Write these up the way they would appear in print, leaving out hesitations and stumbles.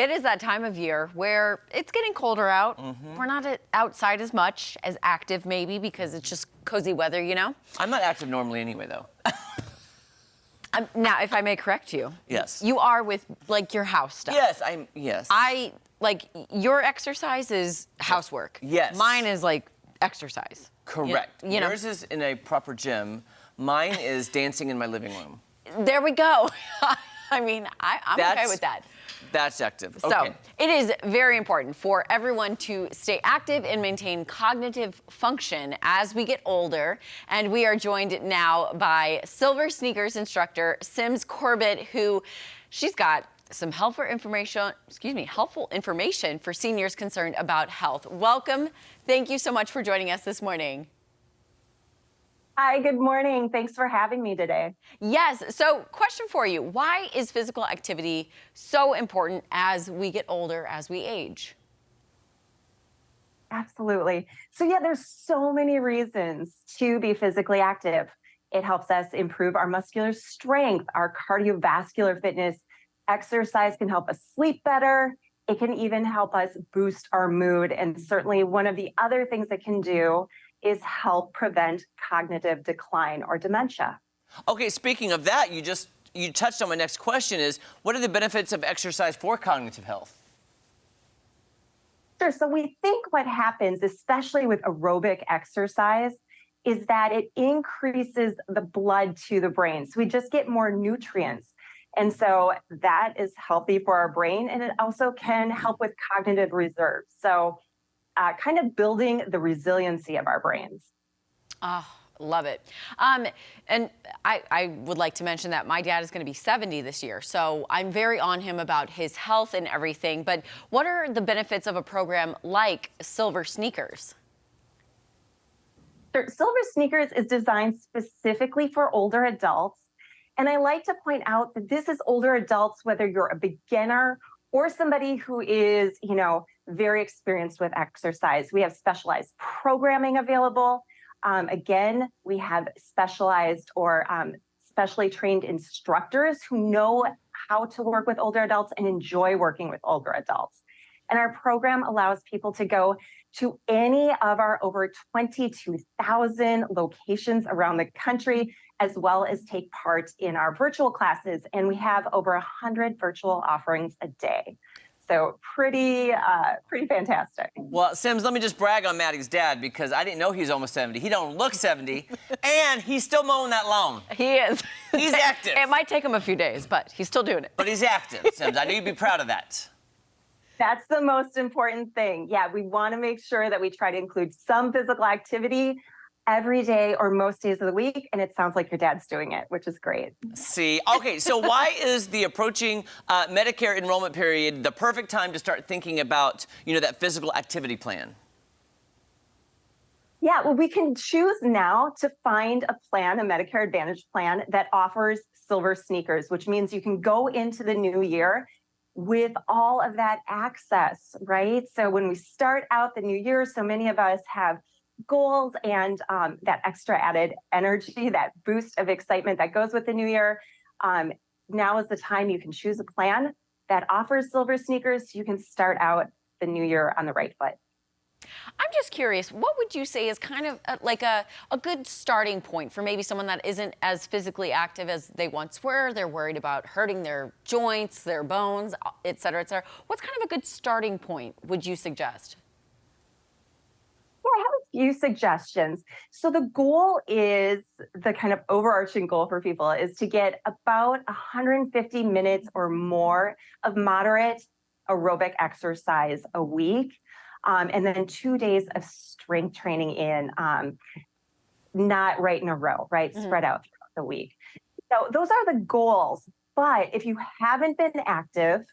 It is that time of year where it's getting colder out. We're not outside as much, as active maybe, because it's just cozy weather, you know? I'm not active normally anyway, though. Now, if I may correct you. Yes. You are with, like, your house stuff. Yes. Your exercise is housework. Yes. Mine is, like, exercise. Correct. You know? Yours is in a proper gym. Mine is dancing in my living room. There we go. I mean, I'm okay with that. That's active. So Okay. it is very important for everyone to stay active and maintain cognitive function as we get older. And we are joined now by SilverSneakers Instructor Sims Corbett, who she's got some helpful information for seniors concerned about health. Welcome. Thank you so much for joining us this morning. Hi, good morning. Thanks for having me today. Yes. So question for you. Why is physical activity so important as we get older, as we age? Absolutely. So yeah, there's so many reasons to be physically active. It helps us improve our muscular strength, our cardiovascular fitness. Exercise can help us sleep better. It can even help us boost our mood. And certainly one of the other things it can do is help prevent cognitive decline or dementia. Okay, speaking of that, you touched on my next question is, what are the benefits of exercise for cognitive health? Sure. So we think what happens, especially with aerobic exercise, is that it increases the blood to the brain. So we just get more nutrients. And so that is healthy for our brain, and it also can help with cognitive reserves. So kind of building the resiliency of our brains. Oh, love it. And I would like to mention that my dad is going to be 70 this year, so I'm very on him about his health and everything. But what are the benefits of a program like SilverSneakers? Sure. SilverSneakers is designed specifically for older adults. And I like to point out that this is older adults, whether you're a beginner or somebody who is, very experienced with exercise. We have specialized programming available. Again, we have specialized or specially trained instructors who know how to work with older adults and enjoy working with older adults. And our program allows people to go to any of our over 22,000 locations around the country, as well as take part in our virtual classes. And we have over 100 virtual offerings a day. So pretty fantastic. Well, Sims, let me just brag on Maddie's dad, because I didn't know he was almost 70. He don't look 70, and he's still mowing that lawn. He is. He's active. It might take him a few days, but he's still doing it. But he's active, Sims. I know you'd be proud of that. That's the most important thing. Yeah, we want to make sure that we try to include some physical activity every day or most days of the week, and it sounds like your dad's doing it, which is great. See, okay, so why is the approaching Medicare enrollment period the perfect time to start thinking about, that physical activity plan? Yeah, well, we can choose now to find a plan, a Medicare Advantage plan that offers SilverSneakers, which means you can go into the new year with all of that access, right? So when we start out the new year, so many of us have goals and that extra added energy, that boost of excitement that goes with the new year. Now is the time you can choose a plan that offers SilverSneakers so you can start out the new year on the right foot. I'm just curious, what would you say is kind of like a good starting point for maybe someone that isn't as physically active as they once were? They're worried about hurting their joints, their bones, et cetera, et cetera. What's kind of a good starting point would you suggest? I have a few suggestions. So the goal is, the kind of overarching goal for people is to get about 150 minutes or more of moderate aerobic exercise a week. And then 2 days of strength training in, not right in a row, right? Spread out throughout the week. So those are the goals. But if you haven't been active,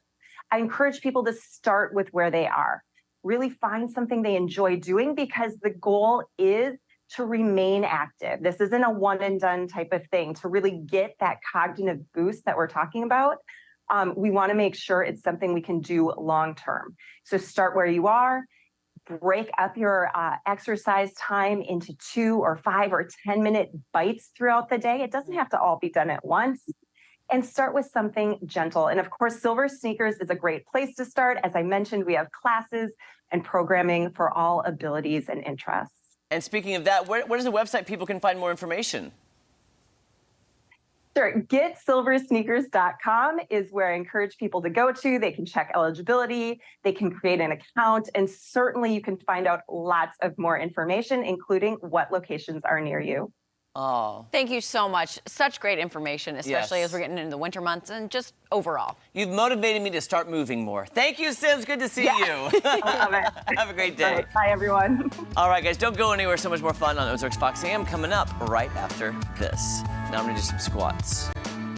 I encourage people to start with where they are. Really find something they enjoy doing, because the goal is to remain active. This isn't a one and done type of thing. To really get that cognitive boost that we're talking about, we want to make sure it's something we can do long term. So start where you are, break up your exercise time into 2 or 5 or 10 minute bites throughout the day. It doesn't have to all be done at once. and start with something gentle. And of course, Silver Sneakers is a great place to start. As I mentioned, we have classes and programming for all abilities and interests. And speaking of that, what is the website people can find more information? Sure. GetSilverSneakers.com is where I encourage people to go to. They can check eligibility, they can create an account, and certainly you can find out lots of more information, including what locations are near you. Oh. Thank you so much. Such great information, especially Yes. as we're getting into the winter months and just overall. You've motivated me to start moving more. Thank you, Sims. Good to see you. I love it. Have a great All day. right. Bye, everyone. All right, guys, don't go anywhere. So much more fun on Ozarks Fox AM coming up right after this. Now I'm going to do some squats.